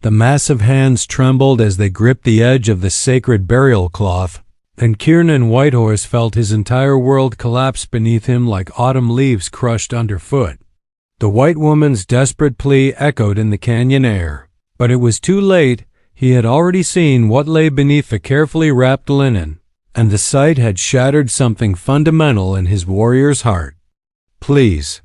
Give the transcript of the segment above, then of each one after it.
The massive hands trembled as they gripped the edge of the sacred burial cloth, and Kiernan Whitehorse felt his entire world collapse beneath him like autumn leaves crushed underfoot. The white woman's desperate plea echoed in the canyon air, but it was too late. He had already seen what lay beneath the carefully wrapped linen, and the sight had shattered something fundamental in his warrior's heart. "Please,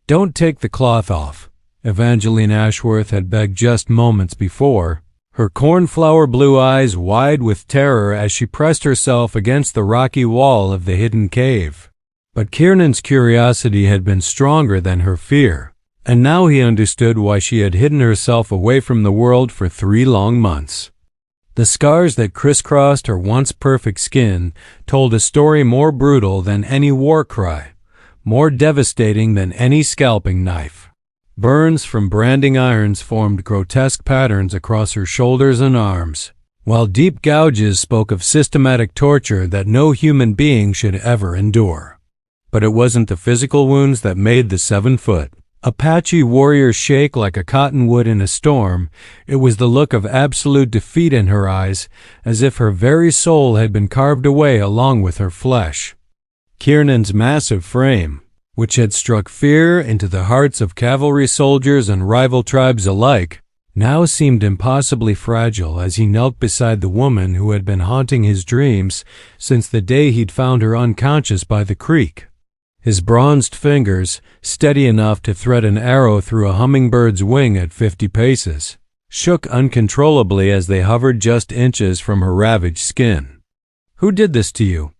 don't take the cloth off," Evangeline Ashworth had begged just moments before, her cornflower blue eyes wide with terror as she pressed herself against the rocky wall of the hidden cave. But Kiernan's curiosity had been stronger than her fear, and now he understood why she had hidden herself away from the world for 3 long months. The scars that crisscrossed her once perfect skin told a story more brutal than any war cry, more devastating than any scalping knife. Burns from branding irons formed grotesque patterns across her shoulders and arms, while deep gouges spoke of systematic torture that no human being should ever endure. But it wasn't the physical wounds that made the 7-foot Apache warrior shake like a cottonwood in a storm. It was the look of absolute defeat in her eyes, as if her very soul had been carved away along with her flesh. Kiernan's massive frame, which had struck fear into the hearts of cavalry soldiers and rival tribes alike, now seemed impossibly fragile as he knelt beside the woman who had been haunting his dreams since the day he'd found her unconscious by the creek. His bronzed fingers, steady enough to thread an arrow through a hummingbird's wing at 50 paces, shook uncontrollably as they hovered just inches from her ravaged skin. "Who did this to you?"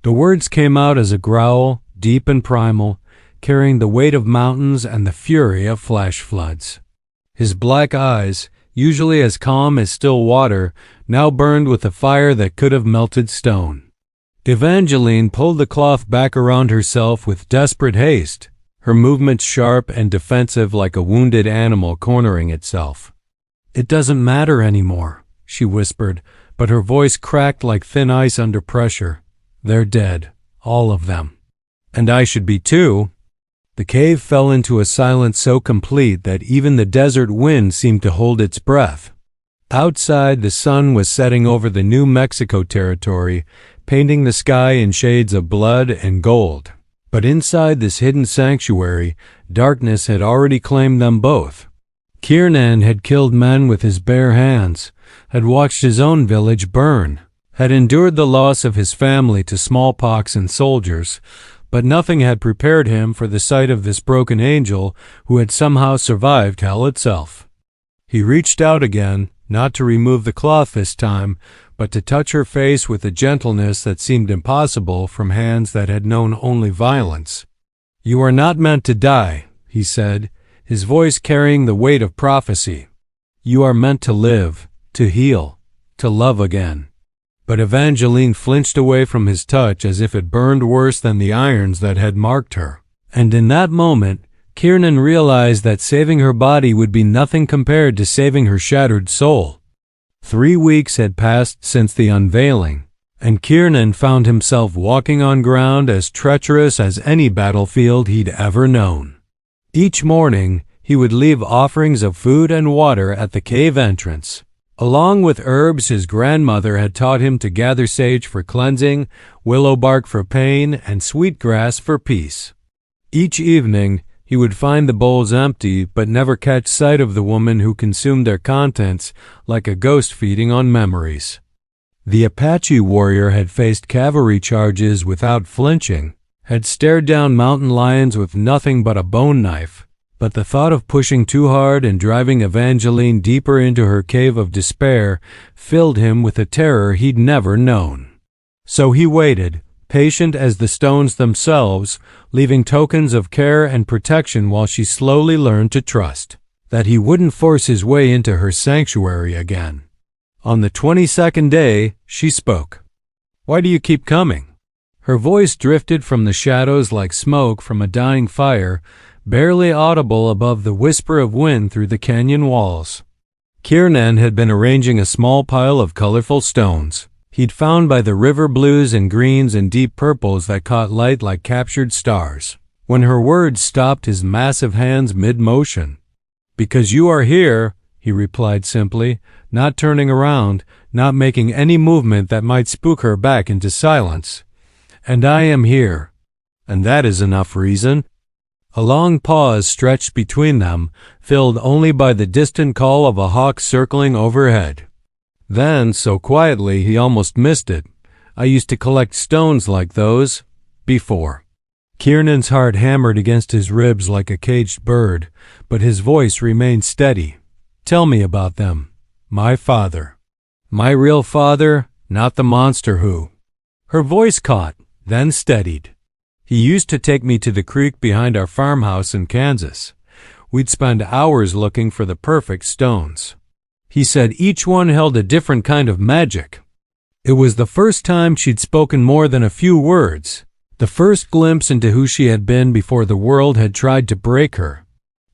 The words came out as a growl, deep and primal, carrying the weight of mountains and the fury of flash floods. His black eyes, usually as calm as still water, now burned with a fire that could have melted stone. Evangeline pulled the cloth back around herself with desperate haste, her movements sharp and defensive like a wounded animal cornering itself. "It doesn't matter anymore," she whispered, but her voice cracked like thin ice under pressure. "They're dead, all of them. And I should be too." The cave fell into a silence so complete that even the desert wind seemed to hold its breath. Outside, the sun was setting over the New Mexico territory, painting the sky in shades of blood and gold. But inside this hidden sanctuary, darkness had already claimed them both. Kiernan had killed men with his bare hands, had watched his own village burn, had endured the loss of his family to smallpox and soldiers, but nothing had prepared him for the sight of this broken angel who had somehow survived hell itself. He reached out again, not to remove the cloth this time, but to touch her face with a gentleness that seemed impossible from hands that had known only violence. "You are not meant to die," he said, his voice carrying the weight of prophecy. "You are meant to live, to heal, to love again." But Evangeline flinched away from his touch as if it burned worse than the irons that had marked her. And in that moment, Kiernan realized that saving her body would be nothing compared to saving her shattered soul. 3 weeks had passed since the unveiling, and Kiernan found himself walking on ground as treacherous as any battlefield he'd ever known. Each morning, he would leave offerings of food and water at the cave entrance. Along with herbs his grandmother had taught him to gather sage for cleansing, willow bark for pain, and sweetgrass for peace. Each evening, he would find the bowls empty but never catch sight of the woman who consumed their contents like a ghost feeding on memories. The Apache warrior had faced cavalry charges without flinching, had stared down mountain lions with nothing but a bone knife, but the thought of pushing too hard and driving Evangeline deeper into her cave of despair filled him with a terror he'd never known. So he waited, patient as the stones themselves, leaving tokens of care and protection while she slowly learned to trust that he wouldn't force his way into her sanctuary again. On the 22nd day, she spoke. "Why do you keep coming?" Her voice drifted from the shadows like smoke from a dying fire, barely audible above the whisper of wind through the canyon walls. Kiernan had been arranging a small pile of colorful stones he'd found by the river blues and greens and deep purples that caught light like captured stars, when her words stopped his massive hands mid-motion. "Because you are here, he replied simply, not turning around, not making any movement that might spook her back into silence. "And I am here. And that is enough reason." A long pause stretched between them, filled only by the distant call of a hawk circling overhead. Then, so quietly he almost missed it, "I used to collect stones like those before." Kiernan's heart hammered against his ribs like a caged bird, but his voice remained steady. "Tell me about them. My father. My real father, not the monster who—" Her voice caught, then steadied. "He used to take me to the creek behind our farmhouse in Kansas. We'd spend hours looking for the perfect stones. He said each one held a different kind of magic." It was the first time she'd spoken more than a few words, the first glimpse into who she had been before the world had tried to break her.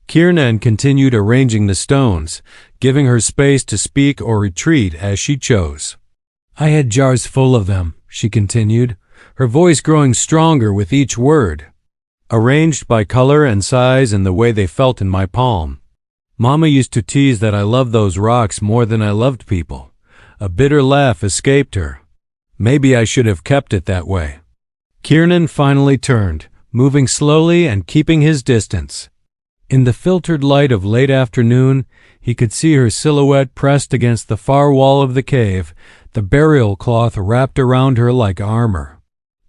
Kiernan continued arranging the stones, giving her space to speak or retreat as she chose. "I had jars full of them," she continued, her voice growing stronger with each word, "arranged by color and size and the way they felt in my palm. Mama used to tease that I loved those rocks more than I loved people." A bitter laugh escaped her. "Maybe I should have kept it that way." Kiernan finally turned, moving slowly and keeping his distance. In the filtered light of late afternoon, he could see her silhouette pressed against the far wall of the cave, the burial cloth wrapped around her like armor.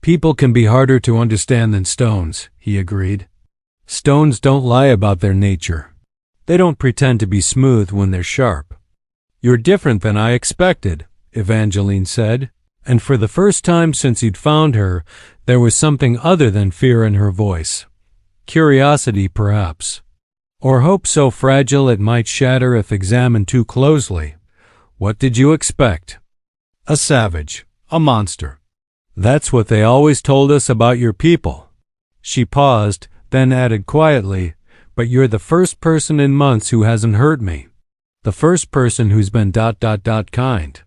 "People can be harder to understand than stones," he agreed. "Stones don't lie about their nature. They don't pretend to be smooth when they're sharp." "You're different than I expected," Evangeline said, and for the first time since he'd found her, there was something other than fear in her voice. Curiosity, perhaps. Or hope so fragile it might shatter if examined too closely. "What did you expect?" "A savage. A monster." "That's what they always told us about your people." She paused, then added quietly, "But you're the first person in months who hasn't hurt me. The first person who's been ... kind."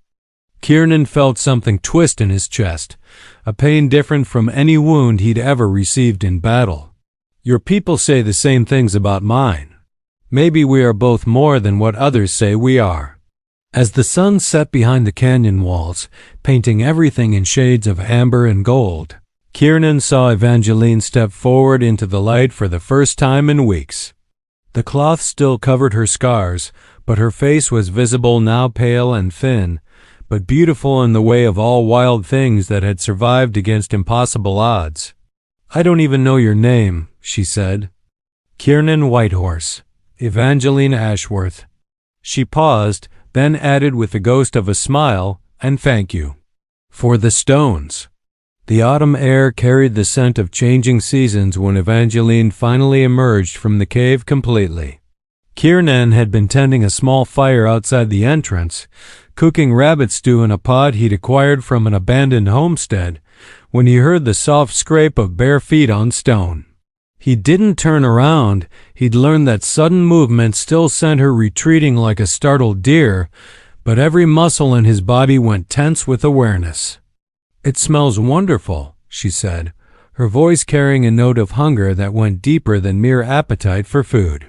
Kiernan felt something twist in his chest, a pain different from any wound he'd ever received in battle. "Your people say the same things about mine. Maybe we are both more than what others say we are." As the sun set behind the canyon walls, painting everything in shades of amber and gold, Kiernan saw Evangeline step forward into the light for the first time in weeks. The cloth still covered her scars, but her face was visible now, pale and thin, but beautiful in the way of all wild things that had survived against impossible odds. "I don't even know your name," she said. "Kiernan Whitehorse. Evangeline Ashworth." She paused, then added with the ghost of a smile, "And thank you for the stones." The autumn air carried the scent of changing seasons when Evangeline finally emerged from the cave completely. Kiernan had been tending a small fire outside the entrance, cooking rabbit stew in a pot he'd acquired from an abandoned homestead, when he heard the soft scrape of bare feet on stone. He didn't turn around. He'd learned that sudden movement still sent her retreating like a startled deer, but every muscle in his body went tense with awareness. "It smells wonderful," she said, her voice carrying a note of hunger that went deeper than mere appetite for food.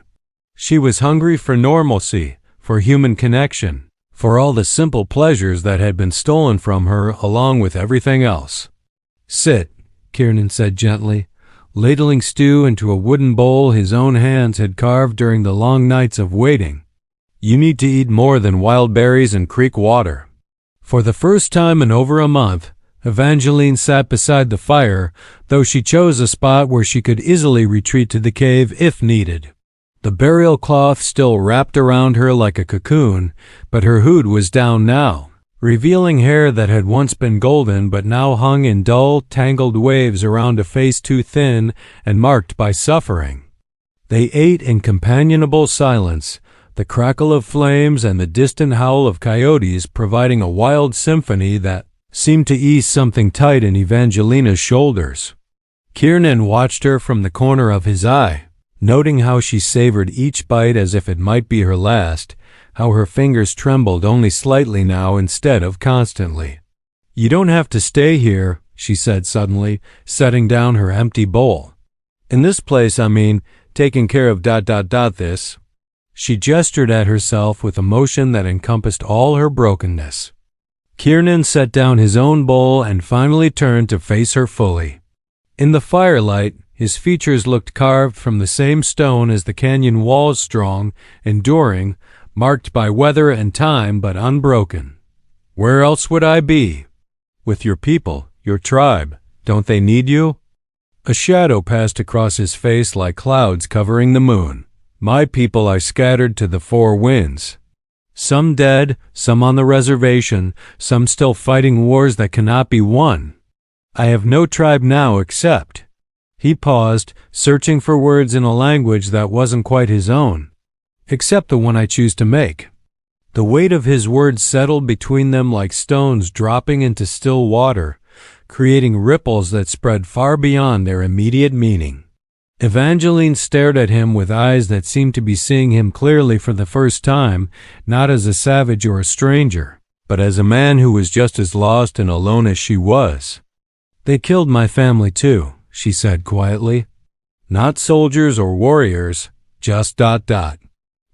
She was hungry for normalcy, for human connection, for all the simple pleasures that had been stolen from her along with everything else. "Sit," Kiernan said gently, ladling stew into a wooden bowl his own hands had carved during the long nights of waiting. "You need to eat more than wild berries and creek water." For the first time in over a month, Evangeline sat beside the fire, though she chose a spot where she could easily retreat to the cave if needed. The burial cloth still wrapped around her like a cocoon, but her hood was down now, revealing hair that had once been golden but now hung in dull, tangled waves around a face too thin and marked by suffering. They ate in companionable silence, the crackle of flames and the distant howl of coyotes providing a wild symphony that seemed to ease something tight in Evangelina's shoulders. Kiernan watched her from the corner of his eye, noting how she savored each bite as if it might be her last, how her fingers trembled only slightly now instead of constantly. "You don't have to stay here," she said suddenly, setting down her empty bowl. "In this place, I mean, taking care of ... this." She gestured at herself with a motion that encompassed all her brokenness. Kiernan set down his own bowl and finally turned to face her fully. In the firelight, his features looked carved from the same stone as the canyon walls, strong, enduring, marked by weather and time but unbroken. Where else would I be? With your people, your tribe. Don't they need you? A shadow passed across his face like clouds covering the moon. My people are scattered to the four winds. Some dead, some on the reservation, some still fighting wars that cannot be won. I have no tribe now except. He paused, searching for words in a language that wasn't quite his own. Except the one I choose to make. The weight of his words settled between them like stones dropping into still water, creating ripples that spread far beyond their immediate meaning. Evangeline stared at him with eyes that seemed to be seeing him clearly for the first time, not as a savage or a stranger, but as a man who was just as lost and alone as she was. They killed my family too, she said quietly. Not soldiers or warriors, just ...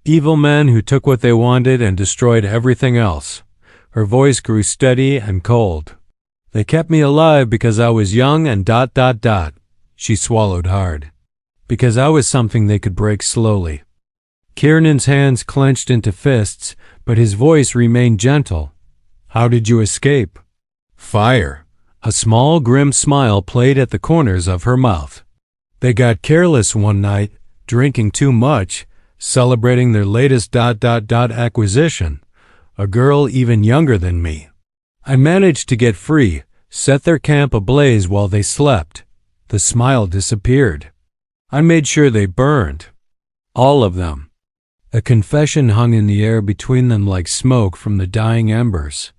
Evil men who took what they wanted and destroyed everything else. Her voice grew steady and cold. They kept me alive because I was young and ... She swallowed hard. Because I was something they could break slowly. Kiernan's hands clenched into fists, but his voice remained gentle. How did you escape? Fire. A small, grim smile played at the corners of her mouth. They got careless one night, drinking too much, celebrating their latest ... acquisition, a girl even younger than me. I managed to get free, set their camp ablaze while they slept. The smile disappeared. I made sure they burned. All of them. A confession hung in the air between them like smoke from the dying embers.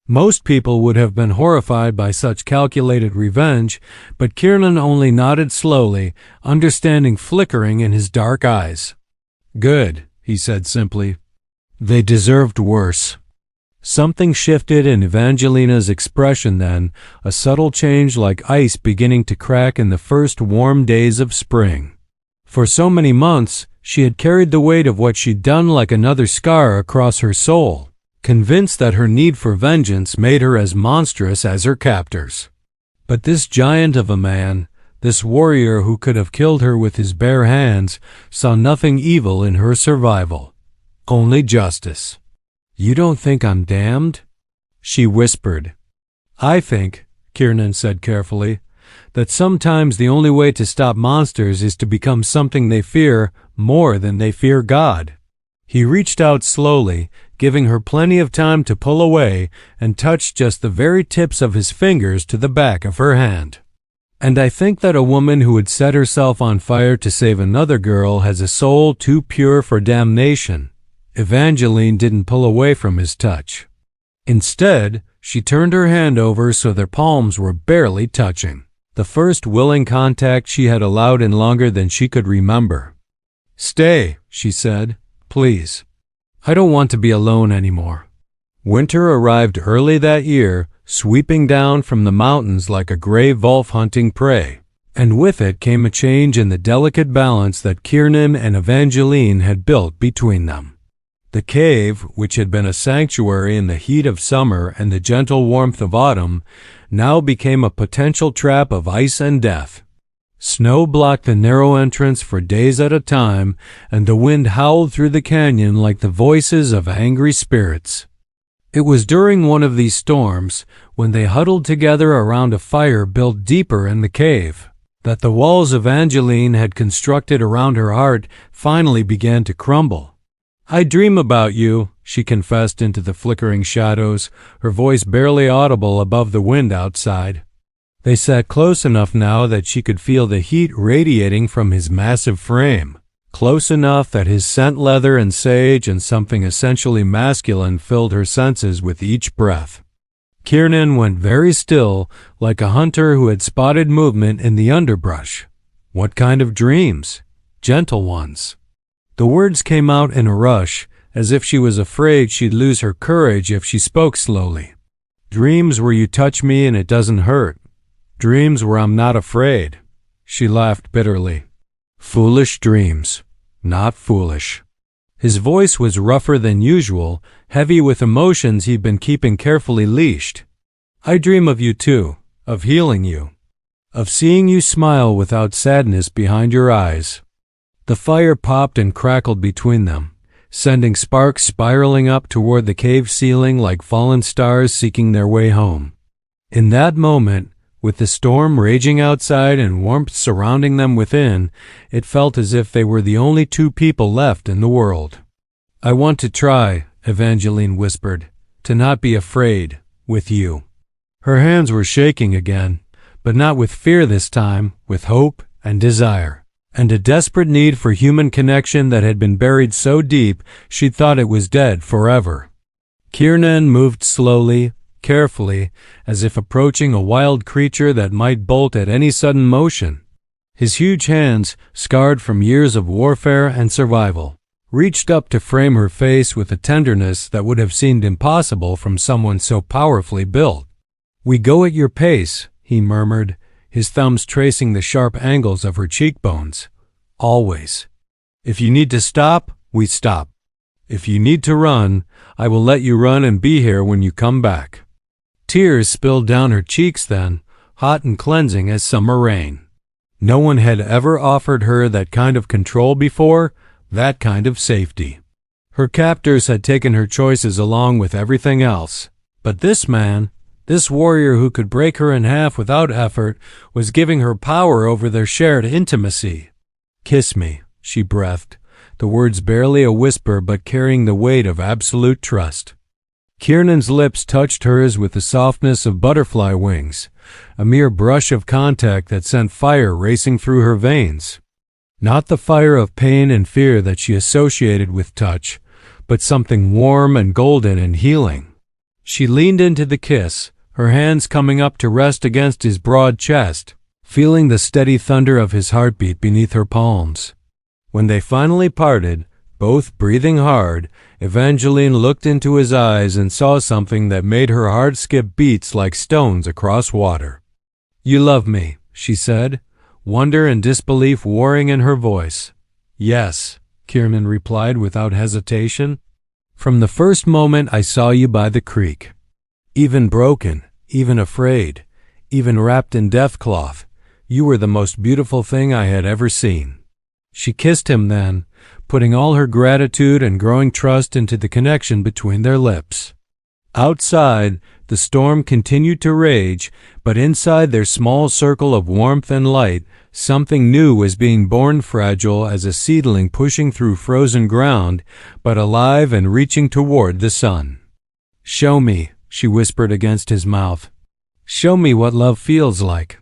Most people would have been horrified by such calculated revenge, but Kiernan only nodded slowly, understanding flickering in his dark eyes. Good, he said simply. They deserved worse. Something shifted in Evangelina's expression then, a subtle change like ice beginning to crack in the first warm days of spring. For so many months, she had carried the weight of what she'd done like another scar across her soul, convinced that her need for vengeance made her as monstrous as her captors. But this giant of a man, this warrior who could have killed her with his bare hands, saw nothing evil in her survival. Only justice. You don't think I'm damned? She whispered. I think, Kiernan said carefully, that sometimes the only way to stop monsters is to become something they fear more than they fear God. He reached out slowly, giving her plenty of time to pull away, and touched just the very tips of his fingers to the back of her hand. And I think that a woman who would set herself on fire to save another girl has a soul too pure for damnation. Evangeline didn't pull away from his touch. Instead, she turned her hand over so their palms were barely touching, the first willing contact she had allowed in longer than she could remember. Stay, she said, please. I don't want to be alone anymore. Winter arrived early that year, sweeping down from the mountains like a gray wolf hunting prey, and with it came a change in the delicate balance that Kiernan and Evangeline had built between them. The cave, which had been a sanctuary in the heat of summer and the gentle warmth of autumn, now became a potential trap of ice and death. Snow blocked the narrow entrance for days at a time, and the wind howled through the canyon like the voices of angry spirits. It was during one of these storms, when they huddled together around a fire built deeper in the cave, that the walls Evangeline had constructed around her heart finally began to crumble. I dream about you, she confessed into the flickering shadows, her voice barely audible above the wind outside. They sat close enough now that she could feel the heat radiating from his massive frame, close enough that his scent leather and sage and something essentially masculine filled her senses with each breath. Kiernan went very still, like a hunter who had spotted movement in the underbrush. What kind of dreams? Gentle ones. The words came out in a rush, as if she was afraid she'd lose her courage if she spoke slowly. Dreams where you touch me and it doesn't hurt. Dreams where I'm not afraid. She laughed bitterly. Foolish dreams. Not foolish. His voice was rougher than usual, heavy with emotions he'd been keeping carefully leashed. "I dream of you too, of healing you, of seeing you smile without sadness behind your eyes." The fire popped and crackled between them, sending sparks spiraling up toward the cave ceiling like fallen stars seeking their way home. In that moment, with the storm raging outside and warmth surrounding them within, it felt as if they were the only two people left in the world. "I want to try," Evangeline whispered, "to not be afraid, with you." Her hands were shaking again, but not with fear this time, with hope and desire, and a desperate need for human connection that had been buried so deep she'd thought it was dead forever. Kiernan moved slowly, carefully, as if approaching a wild creature that might bolt at any sudden motion. His huge hands, scarred from years of warfare and survival, reached up to frame her face with a tenderness that would have seemed impossible from someone so powerfully built. "We go at your pace," he murmured, his thumbs tracing the sharp angles of her cheekbones. "Always. If you need to stop, we stop. If you need to run, I will let you run and be here when you come back." Tears spilled down her cheeks then, hot and cleansing as summer rain. No one had ever offered her that kind of control before, that kind of safety. Her captors had taken her choices along with everything else, but this man, this warrior who could break her in half without effort, was giving her power over their shared intimacy. "Kiss me," she breathed, the words barely a whisper but carrying the weight of absolute trust. Kiernan's lips touched hers with the softness of butterfly wings, a mere brush of contact that sent fire racing through her veins. Not the fire of pain and fear that she associated with touch, but something warm and golden and healing. She leaned into the kiss, her hands coming up to rest against his broad chest, feeling the steady thunder of his heartbeat beneath her palms. When they finally parted, both breathing hard, Evangeline looked into his eyes and saw something that made her heart skip beats like stones across water. "You love me," she said, wonder and disbelief warring in her voice. "Yes," Kiernan replied without hesitation. "From the first moment I saw you by the creek. Even broken, even afraid, even wrapped in deathcloth, you were the most beautiful thing I had ever seen." She kissed him then, putting all her gratitude and growing trust into the connection between their lips. Outside, the storm continued to rage, but inside their small circle of warmth and light, something new was being born, fragile as a seedling pushing through frozen ground, but alive and reaching toward the sun. "Show me," she whispered against his mouth. "Show me what love feels like."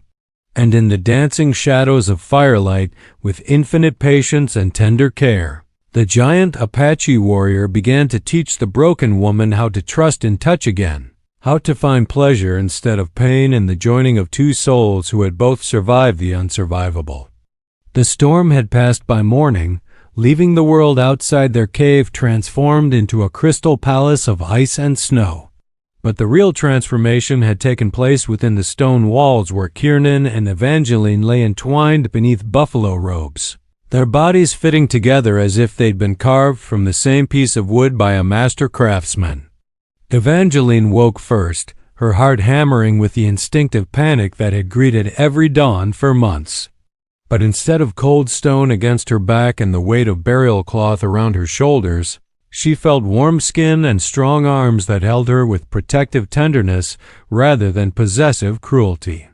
And in the dancing shadows of firelight, with infinite patience and tender care, the giant Apache warrior began to teach the broken woman how to trust in touch again, how to find pleasure instead of pain in the joining of two souls who had both survived the unsurvivable. The storm had passed by morning, leaving the world outside their cave transformed into a crystal palace of ice and snow. But the real transformation had taken place within the stone walls where Kiernan and Evangeline lay entwined beneath buffalo robes, their bodies fitting together as if they'd been carved from the same piece of wood by a master craftsman. Evangeline woke first, her heart hammering with the instinctive panic that had greeted every dawn for months. But instead of cold stone against her back and the weight of burial cloth around her shoulders, she felt warm skin and strong arms that held her with protective tenderness rather than possessive cruelty.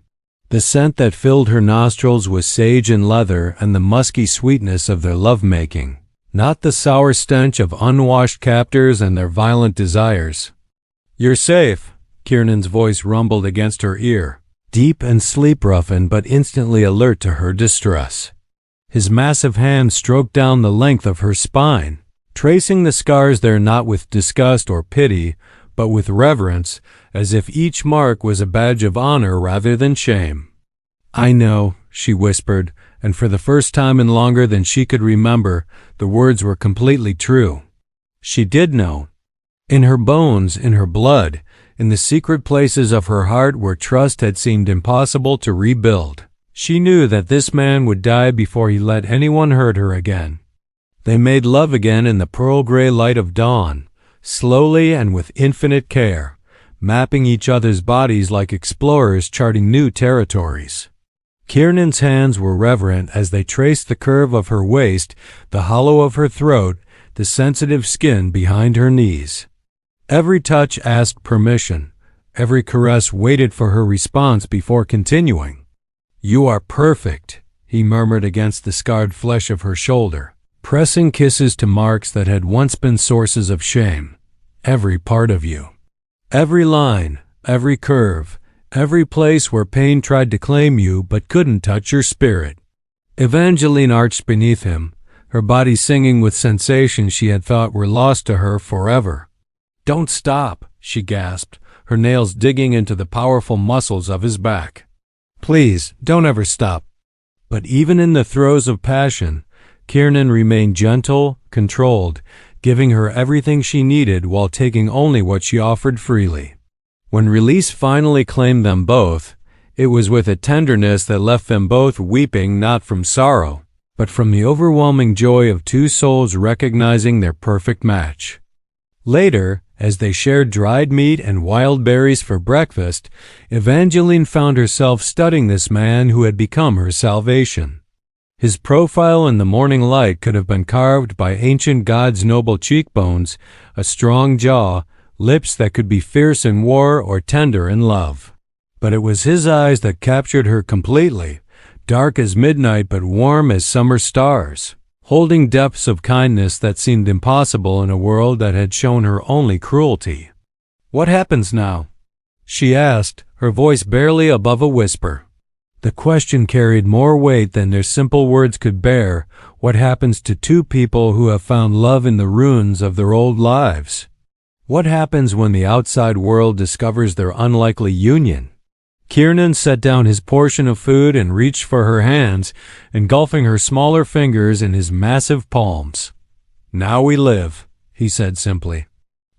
The scent that filled her nostrils was sage and leather and the musky sweetness of their lovemaking, not the sour stench of unwashed captors and their violent desires. "You're safe," Kiernan's voice rumbled against her ear, deep and sleep-roughened but instantly alert to her distress. His massive hand stroked down the length of her spine, tracing the scars there not with disgust or pity, but with reverence, as if each mark was a badge of honor rather than shame. "I know," she whispered, and for the first time in longer than she could remember, the words were completely true. She did know. In her bones, in her blood, in the secret places of her heart where trust had seemed impossible to rebuild, she knew that this man would die before he let anyone hurt her again. They made love again in the pearl-gray light of dawn, slowly and with infinite care, mapping each other's bodies like explorers charting new territories. Kiernan's hands were reverent as they traced the curve of her waist, the hollow of her throat, the sensitive skin behind her knees. Every touch asked permission. Every caress waited for her response before continuing. "You are perfect," he murmured against the scarred flesh of her shoulder, pressing kisses to marks that had once been sources of shame. "Every part of you. Every line, every curve, every place where pain tried to claim you but couldn't touch your spirit." Evangeline arched beneath him, her body singing with sensations she had thought were lost to her forever. "Don't stop," she gasped, her nails digging into the powerful muscles of his back. "Please, don't ever stop." But even in the throes of passion, Kiernan remained gentle, controlled, giving her everything she needed while taking only what she offered freely. When release finally claimed them both, it was with a tenderness that left them both weeping not from sorrow, but from the overwhelming joy of two souls recognizing their perfect match. Later, as they shared dried meat and wild berries for breakfast, Evangeline found herself studying this man who had become her salvation. His profile in the morning light could have been carved by ancient gods' noble cheekbones, a strong jaw, lips that could be fierce in war or tender in love. But it was his eyes that captured her completely, dark as midnight but warm as summer stars, holding depths of kindness that seemed impossible in a world that had shown her only cruelty. "What happens now?" she asked, her voice barely above a whisper. The question carried more weight than their simple words could bear. What happens to two people who have found love in the ruins of their old lives? What happens when the outside world discovers their unlikely union? Kiernan set down his portion of food and reached for her hands, engulfing her smaller fingers in his massive palms. "Now we live," he said simply.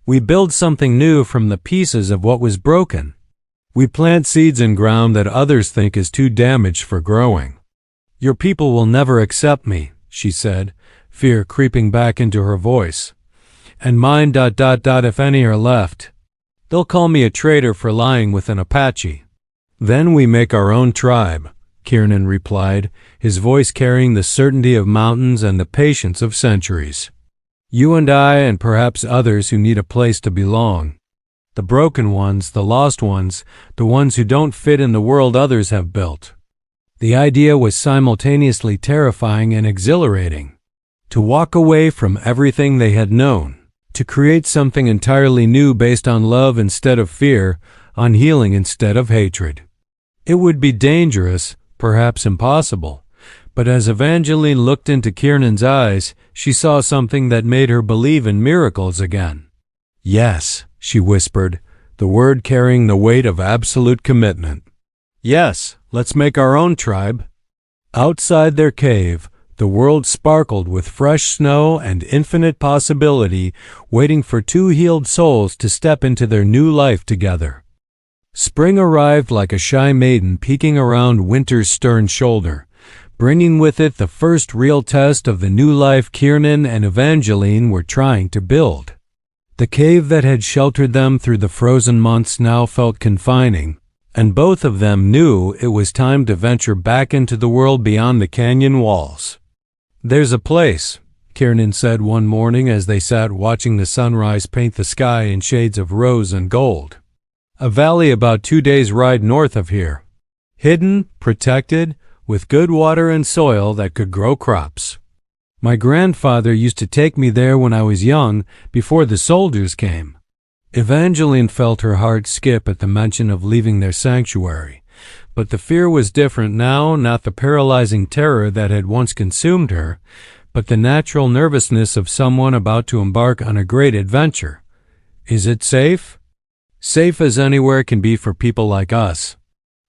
"We build something new from the pieces of what was broken. We plant seeds in ground that others think is too damaged for growing." "Your people will never accept me," she said, fear creeping back into her voice. "And mine ... if any are left. They'll call me a traitor for lying with an Apache." "Then we make our own tribe," Kiernan replied, his voice carrying the certainty of mountains and the patience of centuries. "You and I and perhaps others who need a place to belong. The broken ones, the lost ones, the ones who don't fit in the world others have built." The idea was simultaneously terrifying and exhilarating. To walk away from everything they had known, to create something entirely new based on love instead of fear, on healing instead of hatred. It would be dangerous, perhaps impossible, but as Evangeline looked into Kiernan's eyes, she saw something that made her believe in miracles again. "Yes," she whispered, the word carrying the weight of absolute commitment. "Yes, let's make our own tribe." Outside their cave, the world sparkled with fresh snow and infinite possibility, waiting for two healed souls to step into their new life together. Spring arrived like a shy maiden peeking around winter's stern shoulder, bringing with it the first real test of the new life Kiernan and Evangeline were trying to build. The cave that had sheltered them through the frozen months now felt confining, and both of them knew it was time to venture back into the world beyond the canyon walls. "There's a place," Kiernan said one morning as they sat watching the sunrise paint the sky in shades of rose and gold. "A valley about 2 days' ride north of here. Hidden, protected, with good water and soil that could grow crops. My grandfather used to take me there when I was young, before the soldiers came." Evangeline felt her heart skip at the mention of leaving their sanctuary, but the fear was different now, not the paralyzing terror that had once consumed her, but the natural nervousness of someone about to embark on a great adventure. "Is it safe?" "Safe as anywhere can be for people like us."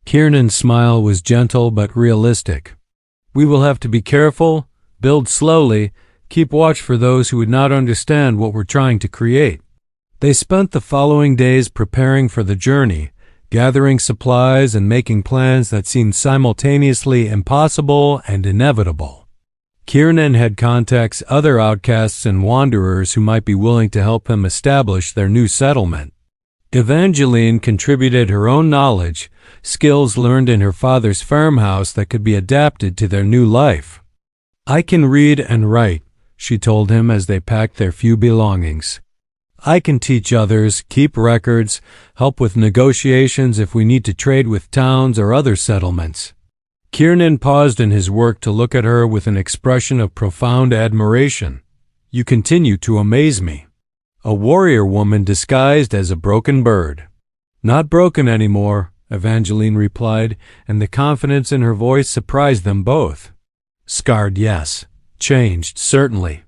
Kiernan's smile was gentle but realistic. "We will have to be careful, build slowly, keep watch for those who would not understand what we're trying to create." They spent the following days preparing for the journey, gathering supplies and making plans that seemed simultaneously impossible and inevitable. Kiernan had contacts other outcasts and wanderers who might be willing to help him establish their new settlement. Evangeline contributed her own knowledge, skills learned in her father's farmhouse that could be adapted to their new life. "I can read and write," she told him as they packed their few belongings. "I can teach others, keep records, help with negotiations if we need to trade with towns or other settlements." Kiernan paused in his work to look at her with an expression of profound admiration. "You continue to amaze me." A warrior woman disguised as a broken bird. "Not broken anymore," Evangeline replied, and the confidence in her voice surprised them both. "Scarred, yes. Changed, certainly.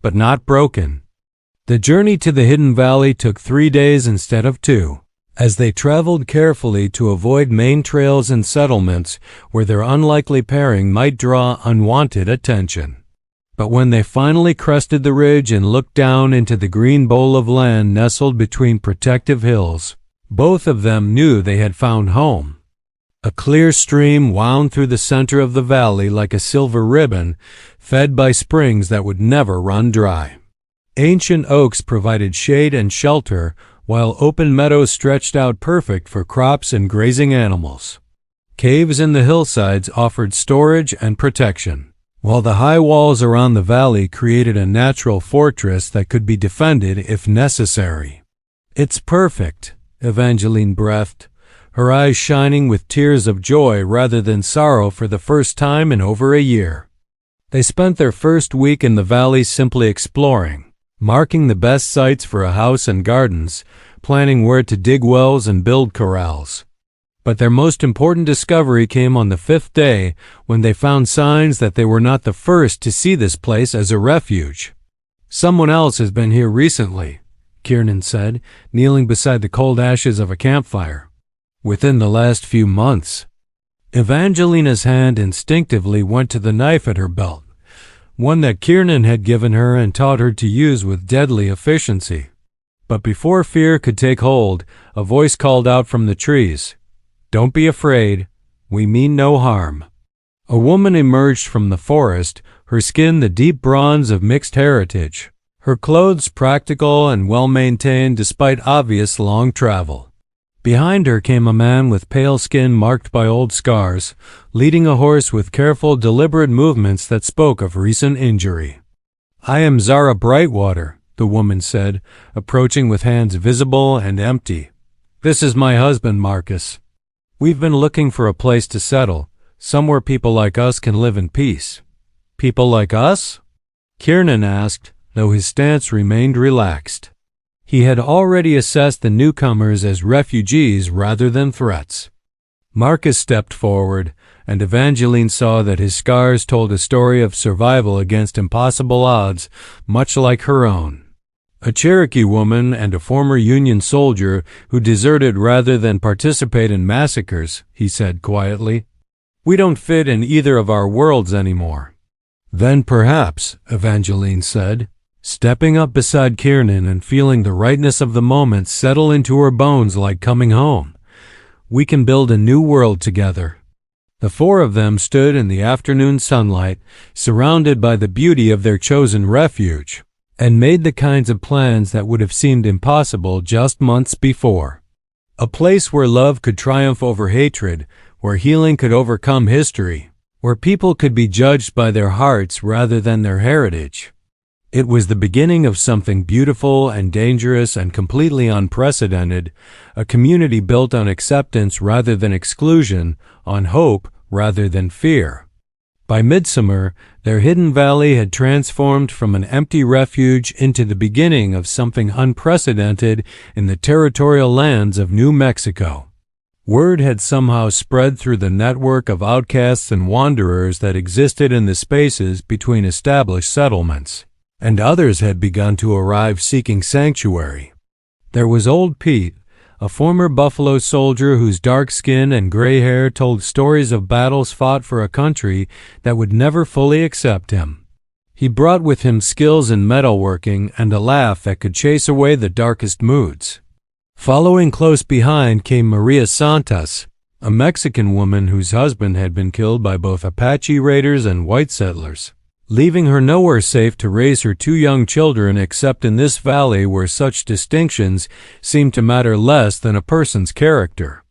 But not broken." The journey to the hidden valley took 3 days instead of 2. As they traveled carefully to avoid main trails and settlements where their unlikely pairing might draw unwanted attention. But when they finally crested the ridge and looked down into the green bowl of land nestled between protective hills, both of them knew they had found home. A clear stream wound through the center of the valley like a silver ribbon, fed by springs that would never run dry. Ancient oaks provided shade and shelter, while open meadows stretched out perfect for crops and grazing animals. Caves in the hillsides offered storage and protection, while the high walls around the valley created a natural fortress that could be defended if necessary. "It's perfect," Evangeline breathed, her eyes shining with tears of joy rather than sorrow for the first time in over a year. They spent their first week in the valley simply exploring, marking the best sites for a house and gardens, planning where to dig wells and build corrals. But their most important discovery came on the 5th day, when they found signs that they were not the first to see this place as a refuge. "Someone else has been here recently," Kiernan said, kneeling beside the cold ashes of a campfire. "Within the last few months." Evangelina's hand instinctively went to the knife at her belt, one that Kiernan had given her and taught her to use with deadly efficiency. But before fear could take hold, a voice called out from the trees, "Don't be afraid. We mean no harm." A woman emerged from the forest, her skin the deep bronze of mixed heritage, her clothes practical and well-maintained despite obvious long travel. Behind her came a man with pale skin marked by old scars, leading a horse with careful, deliberate movements that spoke of recent injury. "I am Zara Brightwater," the woman said, approaching with hands visible and empty. "This is my husband, Marcus. We've been looking for a place to settle, somewhere people like us can live in peace." "People like us?" Kiernan asked, though his stance remained relaxed. He had already assessed the newcomers as refugees rather than threats. Marcus stepped forward, and Evangeline saw that his scars told a story of survival against impossible odds, much like her own. "A Cherokee woman and a former Union soldier who deserted rather than participate in massacres," he said quietly. "We don't fit in either of our worlds anymore." "Then perhaps," Evangeline said, stepping up beside Kiernan and feeling the rightness of the moment settle into her bones like coming home, "we can build a new world together." The 4 of them stood in the afternoon sunlight, surrounded by the beauty of their chosen refuge, and made the kinds of plans that would have seemed impossible just months before. A place where love could triumph over hatred, where healing could overcome history, where people could be judged by their hearts rather than their heritage. It was the beginning of something beautiful and dangerous and completely unprecedented, a community built on acceptance rather than exclusion, on hope rather than fear. By midsummer, their hidden valley had transformed from an empty refuge into the beginning of something unprecedented in the territorial lands of New Mexico. Word had somehow spread through the network of outcasts and wanderers that existed in the spaces between established settlements, and others had begun to arrive seeking sanctuary. There was old Pete, a former Buffalo soldier whose dark skin and gray hair told stories of battles fought for a country that would never fully accept him. He brought with him skills in metalworking and a laugh that could chase away the darkest moods. Following close behind came Maria Santos, a Mexican woman whose husband had been killed by both Apache raiders and white settlers. leaving her nowhere safe to raise her 2 young children except in this valley where such distinctions seem to matter less than a person's character.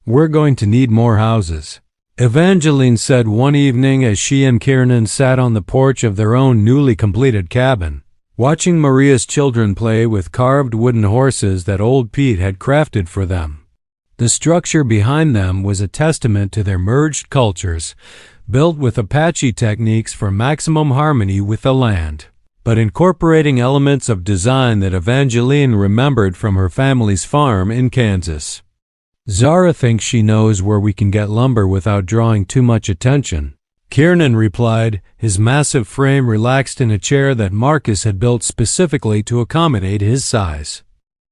"We're going to need more houses," Evangeline said one evening as she and Kiernan sat on the porch of their own newly completed cabin, watching Maria's children play with carved wooden horses that old Pete had crafted for them. The structure behind them was a testament to their merged cultures, built with Apache techniques for maximum harmony with the land, but incorporating elements of design that Evangeline remembered from her family's farm in Kansas. "Zara thinks she knows where we can get lumber without drawing too much attention," Kiernan replied, his massive frame relaxed in a chair that Marcus had built specifically to accommodate his size.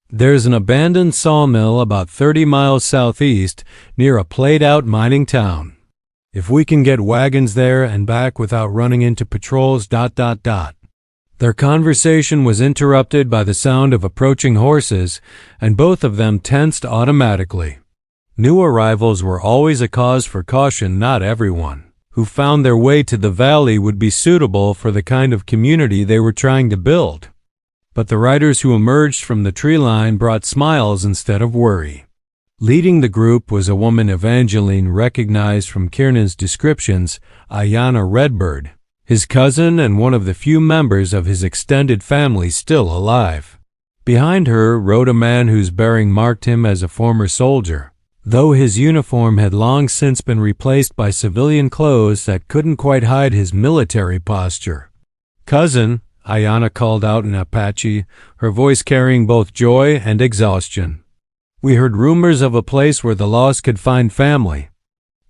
"There's an abandoned sawmill about 30 miles southeast near a played-out mining town. If we can get wagons there and back without running into patrols... Their conversation was interrupted by the sound of approaching horses, and both of them tensed automatically. New arrivals were always a cause for caution. Not everyone who found their way to the valley would be suitable for the kind of community they were trying to build. But the riders who emerged from the tree line brought smiles instead of worry. Leading the group was a woman Evangeline recognized from Kiernan's descriptions, Ayanna Redbird, his cousin and one of the few members of his extended family still alive. Behind her rode a man whose bearing marked him as a former soldier, though his uniform had long since been replaced by civilian clothes that couldn't quite hide his military posture. "Cousin," Ayanna called out in Apache, her voice carrying both joy and exhaustion. "We heard rumors of a place where the lost could find family."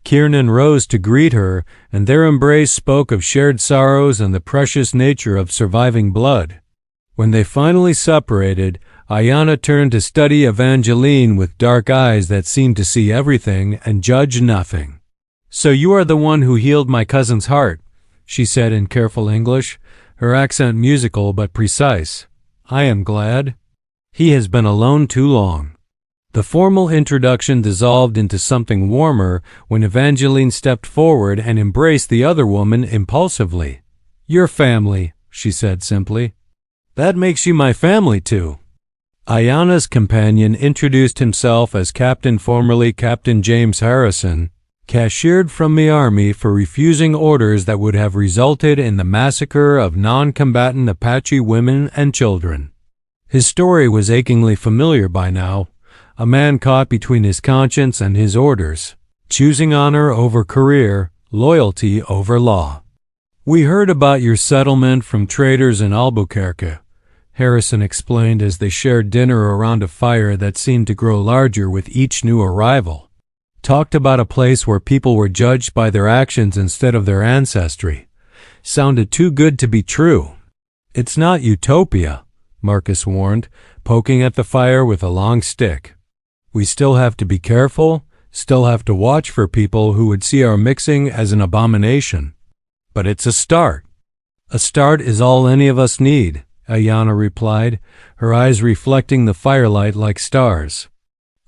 Kiernan rose to greet her, and their embrace spoke of shared sorrows and the precious nature of surviving blood. When they finally separated, Ayanna turned to study Evangeline with dark eyes that seemed to see everything and judge nothing. "So you are the one who healed my cousin's heart," she said in careful English, her accent musical but precise. "I am glad. He has been alone too long." The formal introduction dissolved into something warmer when Evangeline stepped forward and embraced the other woman impulsively. "Your family," she said simply. "That makes you my family too." Ayanna's companion introduced himself as formerly Captain James Harrison, cashiered from the Army for refusing orders that would have resulted in the massacre of non-combatant Apache women and children. His story was achingly familiar by now. A man caught between his conscience and his orders, choosing honor over career, loyalty over law. "We heard about your settlement from traders in Albuquerque," Harrison explained as they shared dinner around a fire that seemed to grow larger with each new arrival. "Talked about a place where people were judged by their actions instead of their ancestry. Sounded too good to be true." "It's not utopia," Marcus warned, poking at the fire with a long stick. "We still have to be careful, still have to watch for people who would see our mixing as an abomination. But it's a start." "A start is all any of us need," Ayanna replied, her eyes reflecting the firelight like stars.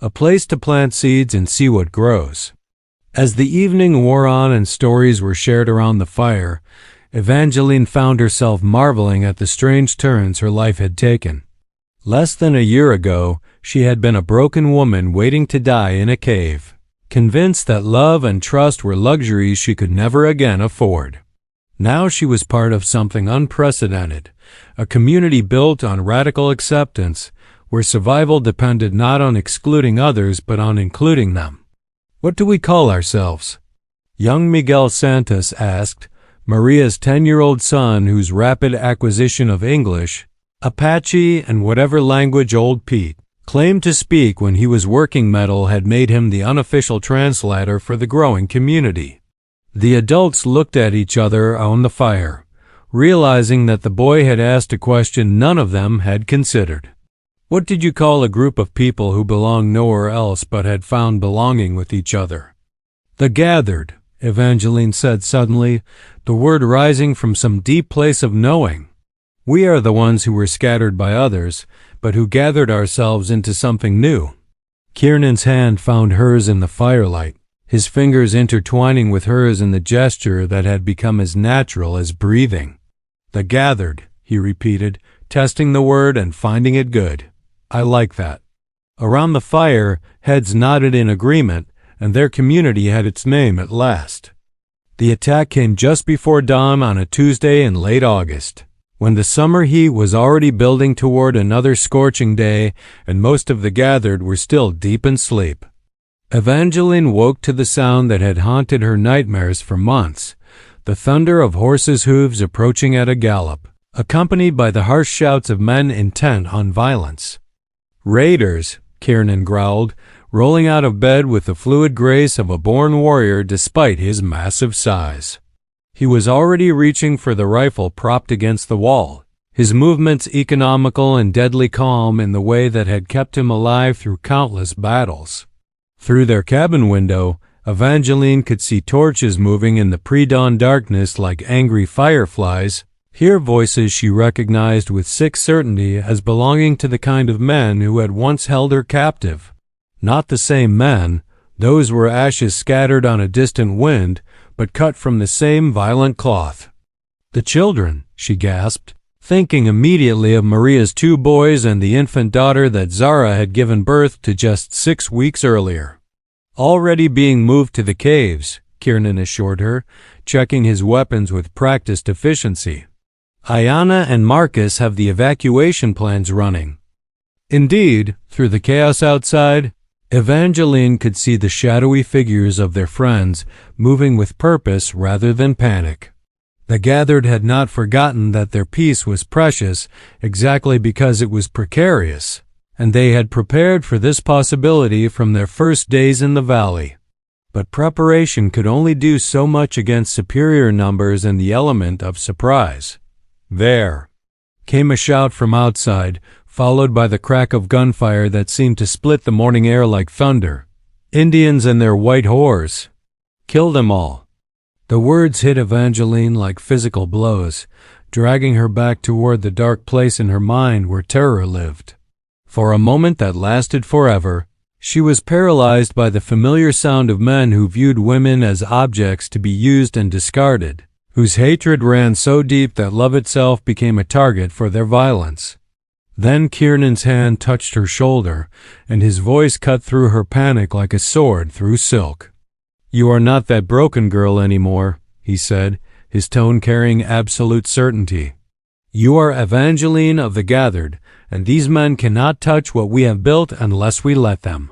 "A place to plant seeds and see what grows." As the evening wore on and stories were shared around the fire, Evangeline found herself marveling at the strange turns her life had taken. Less than a year ago, she had been a broken woman waiting to die in a cave, convinced that love and trust were luxuries she could never again afford. Now she was part of something unprecedented, a community built on radical acceptance, where survival depended not on excluding others but on including them. "What do we call ourselves?" Young Miguel Santos asked, Maria's 10-year-old son whose rapid acquisition of English, Apache, and whatever language old Pete claimed to speak when he was working metal had made him the unofficial translator for the growing community. The adults looked at each other on the fire, realizing that the boy had asked a question none of them had considered. "What did you call a group of people who belonged nowhere else but had found belonging with each other?" "The Gathered," Evangeline said suddenly, the word rising from some deep place of knowing. "We are the ones who were scattered by others, but who gathered ourselves into something new." Kiernan's hand found hers in the firelight, his fingers intertwining with hers in the gesture that had become as natural as breathing. "The gathered," he repeated, testing the word and finding it good. "I like that." Around the fire, heads nodded in agreement, and their community had its name at last. The attack came just before dawn on a Tuesday in late August, when the summer heat was already building toward another scorching day and most of the gathered were still deep in sleep. Evangeline woke to the sound that had haunted her nightmares for months, the thunder of horses' hooves approaching at a gallop, accompanied by the harsh shouts of men intent on violence. "Raiders," Kiernan growled, rolling out of bed with the fluid grace of a born warrior despite his massive size. He was already reaching for the rifle propped against the wall, his movements economical and deadly calm in the way that had kept him alive through countless battles. Through their cabin window, Evangeline could see torches moving in the pre-dawn darkness like angry fireflies, hear voices she recognized with sick certainty as belonging to the kind of men who had once held her captive. Not the same men, those were ashes scattered on a distant wind, but cut from the same violent cloth. "The children," she gasped, thinking immediately of Maria's 2 boys and the infant daughter that Zara had given birth to just 6 weeks earlier. "Already being moved to the caves," Kiernan assured her, checking his weapons with practiced efficiency. "Ayana and Marcus have the evacuation plans running." Indeed, through the chaos outside, Evangeline could see the shadowy figures of their friends moving with purpose rather than panic. The gathered had not forgotten that their peace was precious exactly because it was precarious, and they had prepared for this possibility from their first days in the valley. But preparation could only do so much against superior numbers and the element of surprise. "There!" came a shout from outside, followed by the crack of gunfire that seemed to split the morning air like thunder. "Indians and their white whores! Kill them all!" The words hit Evangeline like physical blows, dragging her back toward the dark place in her mind where terror lived. For a moment that lasted forever, she was paralyzed by the familiar sound of men who viewed women as objects to be used and discarded, whose hatred ran so deep that love itself became a target for their violence. Then Kiernan's hand touched her shoulder, and his voice cut through her panic like a sword through silk. "You are not that broken girl anymore," he said, his tone carrying absolute certainty. "You are Evangeline of the Gathered, and these men cannot touch what we have built unless we let them."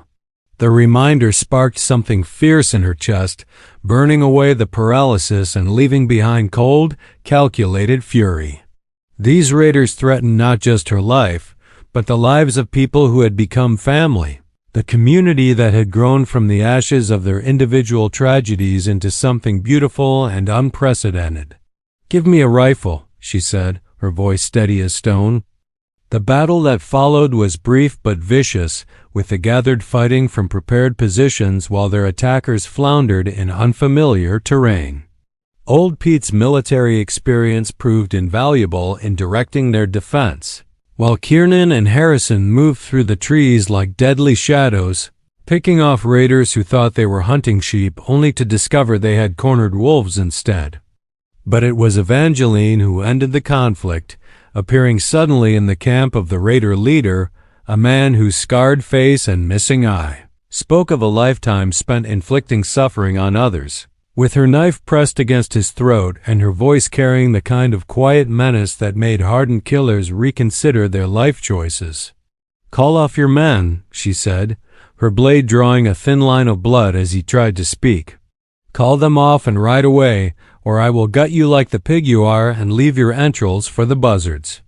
The reminder sparked something fierce in her chest, burning away the paralysis and leaving behind cold, calculated fury. These raiders threatened not just her life, but the lives of people who had become family, the community that had grown from the ashes of their individual tragedies into something beautiful and unprecedented. "Give me a rifle," she said, her voice steady as stone. The battle that followed was brief but vicious, with the gathered fighting from prepared positions while their attackers floundered in unfamiliar terrain. Old Pete's military experience proved invaluable in directing their defense, while Kiernan and Harrison moved through the trees like deadly shadows, picking off raiders who thought they were hunting sheep only to discover they had cornered wolves instead. But it was Evangeline who ended the conflict, appearing suddenly in the camp of the raider leader, a man whose scarred face and missing eye spoke of a lifetime spent inflicting suffering on others. With her knife pressed against his throat and her voice carrying the kind of quiet menace that made hardened killers reconsider their life choices. "Call off your men," she said, her blade drawing a thin line of blood as he tried to speak. "Call them off and ride away, or I will gut you like the pig you are and leave your entrails for the buzzards."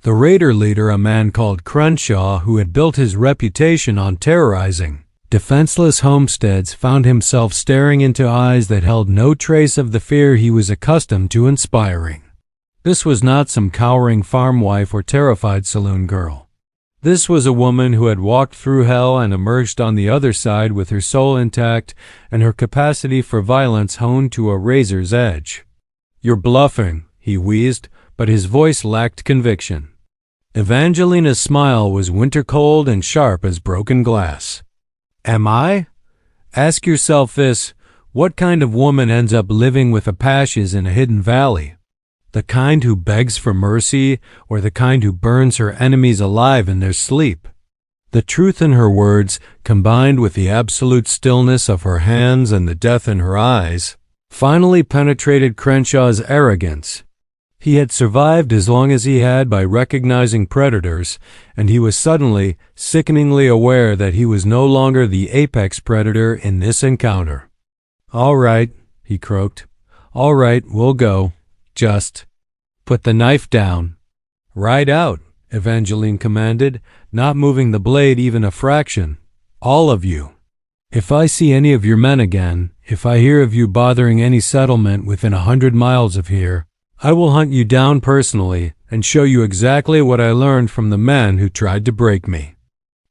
The raider leader, a man called Crenshaw, who had built his reputation on terrorizing defenseless homesteads, found himself staring into eyes that held no trace of the fear he was accustomed to inspiring. This was not some cowering farm wife or terrified saloon girl. This was a woman who had walked through hell and emerged on the other side with her soul intact and her capacity for violence honed to a razor's edge. "You're bluffing," he wheezed, but his voice lacked conviction. Evangelina's smile was winter cold and sharp as broken glass. "Am I? Ask yourself this: what kind of woman ends up living with Apaches in a hidden valley?" The kind who begs for mercy, or the kind who burns her enemies alive in their sleep? The truth in her words, combined with the absolute stillness of her hands and the death in her eyes, finally penetrated Crenshaw's arrogance. He had survived as long as he had by recognizing predators, and he was suddenly, sickeningly aware that he was no longer the apex predator in this encounter. "All right," he croaked. "All right, we'll go. Just put the knife down." "Right out," Evangeline commanded, not moving the blade even a fraction. "All of you. If I see any of your men again, if I hear of you bothering any settlement within 100 miles of here, I will hunt you down personally and show you exactly what I learned from the men who tried to break me."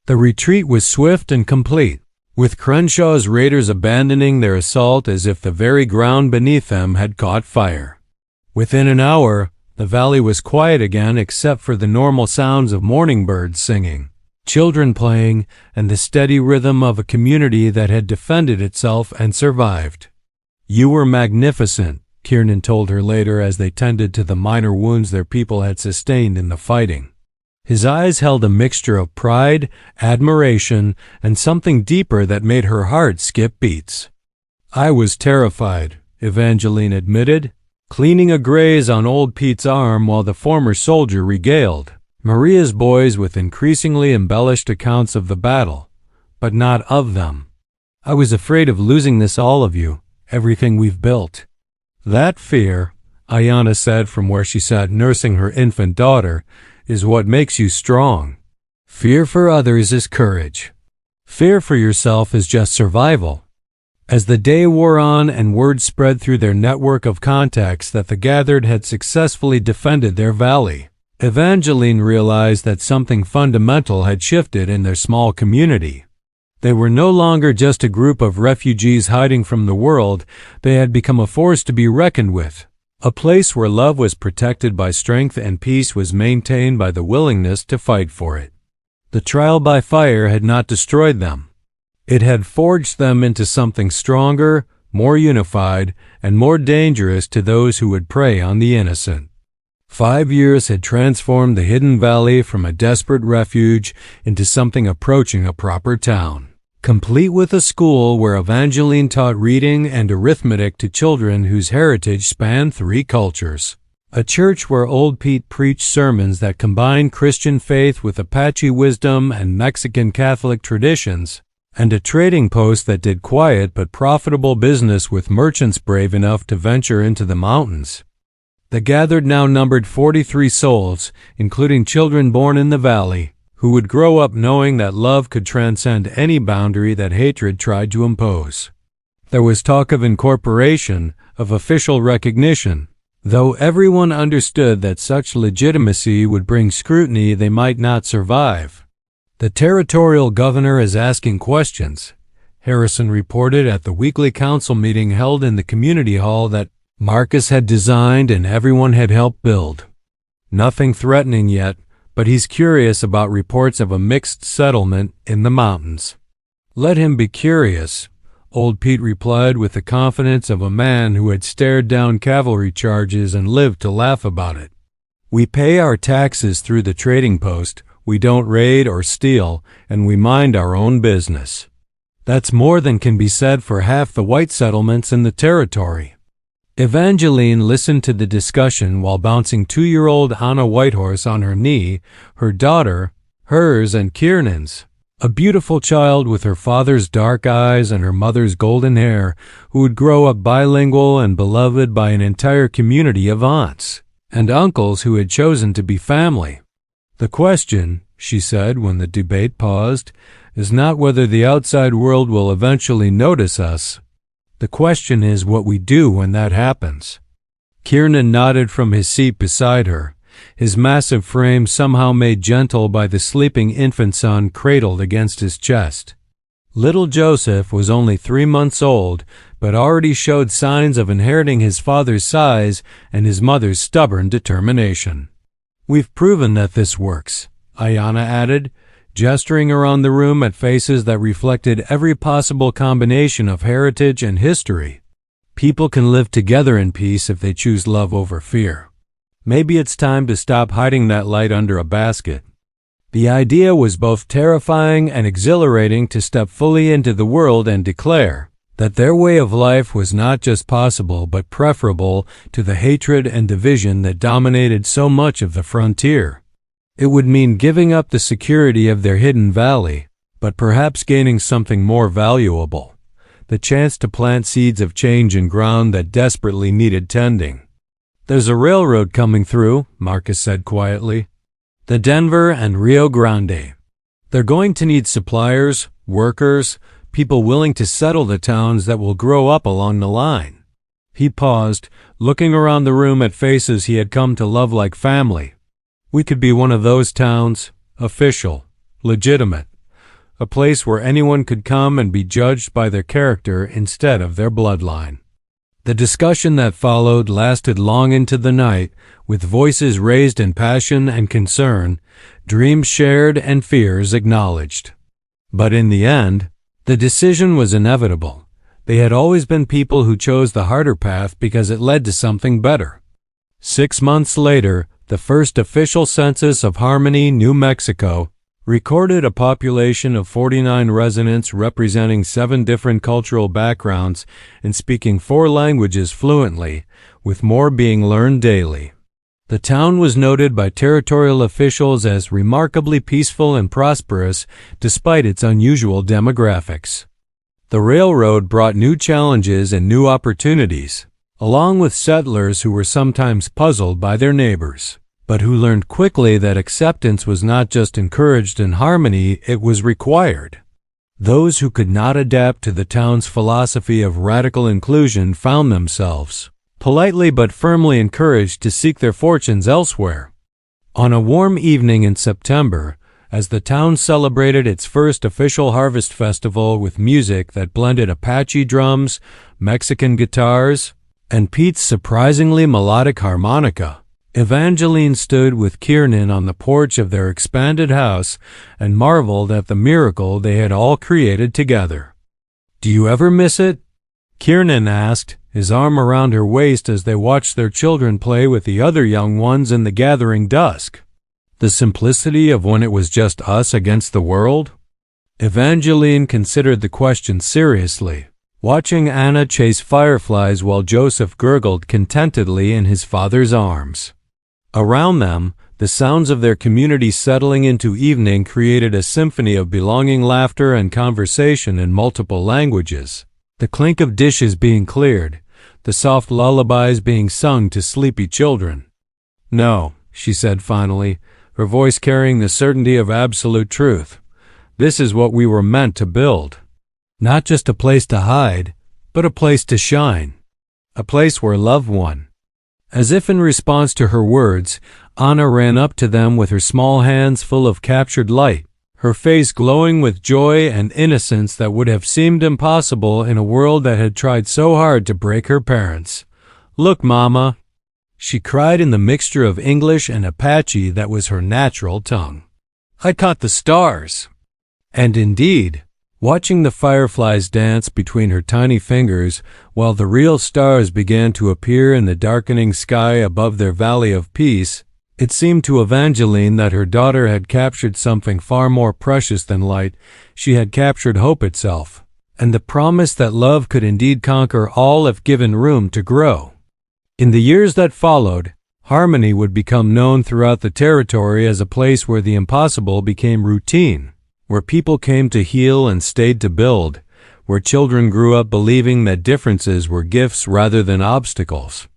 The retreat was swift and complete, with Crenshaw's raiders abandoning their assault as if the very ground beneath them had caught fire. Within an hour, the valley was quiet again except for the normal sounds of morning birds singing, children playing, and the steady rhythm of a community that had defended itself and survived. "You were magnificent," Kiernan told her later as they tended to the minor wounds their people had sustained in the fighting. His eyes held a mixture of pride, admiration, and something deeper that made her heart skip beats. "I was terrified," Evangeline admitted, cleaning a graze on old Pete's arm while the former soldier regaled Maria's boys with increasingly embellished accounts of the battle, but not of them. "I was afraid of losing all of you, everything we've built." "That fear," Ayanna said from where she sat nursing her infant daughter, "is what makes you strong. Fear for others is courage. Fear for yourself is just survival." As the day wore on and word spread through their network of contacts that the gathered had successfully defended their valley, Evangeline realized that something fundamental had shifted in their small community. They were no longer just a group of refugees hiding from the world. They had become a force to be reckoned with, a place where love was protected by strength and peace was maintained by the willingness to fight for it. The trial by fire had not destroyed them. It had forged them into something stronger, more unified, and more dangerous to those who would prey on the innocent. 5 years had transformed the hidden valley from a desperate refuge into something approaching a proper town, complete with a school where Evangeline taught reading and arithmetic to children whose heritage spanned 3 cultures, a church where old Pete preached sermons that combined Christian faith with Apache wisdom and Mexican Catholic traditions, and a trading post that did quiet but profitable business with merchants brave enough to venture into the mountains. The gathered now numbered 43 souls, including children born in the valley, who would grow up knowing that love could transcend any boundary that hatred tried to impose. There was talk of incorporation, of official recognition, though everyone understood that such legitimacy would bring scrutiny they might not survive. "The territorial governor is asking questions," Harrison reported at the weekly council meeting held in the community hall that Marcus had designed and everyone had helped build. "Nothing threatening yet, but he's curious about reports of a mixed settlement in the mountains." "Let him be curious," old Pete replied with the confidence of a man who had stared down cavalry charges and lived to laugh about it. "We pay our taxes through the trading post, we don't raid or steal, and we mind our own business. That's more than can be said for half the white settlements in the territory." Evangeline listened to the discussion while bouncing 2-year-old Anna Whitehorse on her knee, her daughter, hers and Kiernan's, a beautiful child with her father's dark eyes and her mother's golden hair, who would grow up bilingual and beloved by an entire community of aunts and uncles who had chosen to be family. "The question," she said when the debate paused, "is not whether the outside world will eventually notice us. The question is what we do when that happens." Kiernan nodded from his seat beside her, his massive frame somehow made gentle by the sleeping infant son cradled against his chest. Little Joseph was only 3 months old, but already showed signs of inheriting his father's size and his mother's stubborn determination. "We've proven that this works," Ayanna added, gesturing around the room at faces that reflected every possible combination of heritage and history. "People can live together in peace if they choose love over fear." Maybe it's time to stop hiding that light under a basket. The idea was both terrifying and exhilarating to step fully into the world and declare that their way of life was not just possible but preferable to the hatred and division that dominated so much of the frontier. It would mean giving up the security of their hidden valley, but perhaps gaining something more valuable, the chance to plant seeds of change in ground that desperately needed tending. "There's a railroad coming through," Marcus said quietly. "The Denver and Rio Grande. They're going to need suppliers, workers, people willing to settle the towns that will grow up along the line." He paused, looking around the room at faces he had come to love like family. "We could be one of those towns, official, legitimate, a place where anyone could come and be judged by their character instead of their bloodline." The discussion that followed lasted long into the night, with voices raised in passion and concern, dreams shared and fears acknowledged. But in the end, the decision was inevitable. They had always been people who chose the harder path because it led to something better. 6 months later, the first official census of Harmony, New Mexico, recorded a population of 49 residents representing 7 different cultural backgrounds and speaking 4 languages fluently, with more being learned daily. The town was noted by territorial officials as remarkably peaceful and prosperous despite its unusual demographics. The railroad brought new challenges and new opportunities, along with settlers who were sometimes puzzled by their neighbors, but who learned quickly that acceptance was not just encouraged in Harmony, it was required. Those who could not adapt to the town's philosophy of radical inclusion found themselves politely but firmly encouraged to seek their fortunes elsewhere. On a warm evening in September, as the town celebrated its first official harvest festival with music that blended Apache drums, Mexican guitars, and Pete's surprisingly melodic harmonica, Evangeline stood with Kiernan on the porch of their expanded house and marveled at the miracle they had all created together. "Do you ever miss it?" Kiernan asked, his arm around her waist as they watched their children play with the other young ones in the gathering dusk. "The simplicity of when it was just us against the world?" Evangeline considered the question seriously, watching Anna chase fireflies while Joseph gurgled contentedly in his father's arms. Around them, the sounds of their community settling into evening created a symphony of belonging laughter and conversation in multiple languages, the clink of dishes being cleared, the soft lullabies being sung to sleepy children. "No," she said finally, her voice carrying the certainty of absolute truth. "This is what we were meant to build. Not just a place to hide, but a place to shine. A place where love won." As if in response to her words, Anna ran up to them with her small hands full of captured light, her face glowing with joy and innocence that would have seemed impossible in a world that had tried so hard to break her parents. "Look, Mama," she cried in the mixture of English and Apache that was her natural tongue. "I caught the stars." And indeed, watching the fireflies dance between her tiny fingers while the real stars began to appear in the darkening sky above their valley of peace, it seemed to Evangeline that her daughter had captured something far more precious than light. She had captured hope itself, and the promise that love could indeed conquer all if given room to grow. In the years that followed, Harmony would become known throughout the territory as a place where the impossible became routine, where people came to heal and stayed to build, where children grew up believing that differences were gifts rather than obstacles.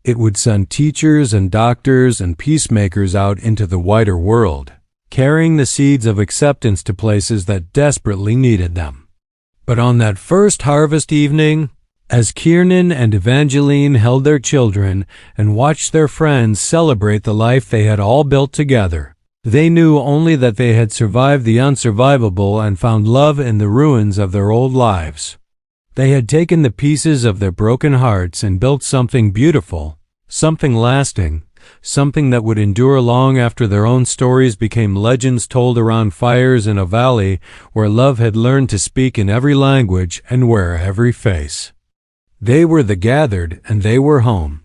It would send teachers and doctors and peacemakers out into the wider world, carrying the seeds of acceptance to places that desperately needed them. But on that first harvest evening, as Kiernan and Evangeline held their children and watched their friends celebrate the life they had all built together, they knew only that they had survived the unsurvivable and found love in the ruins of their old lives. They had taken the pieces of their broken hearts and built something beautiful, something lasting, something that would endure long after their own stories became legends told around fires in a valley where love had learned to speak in every language and wear every face. They were the gathered, and they were home.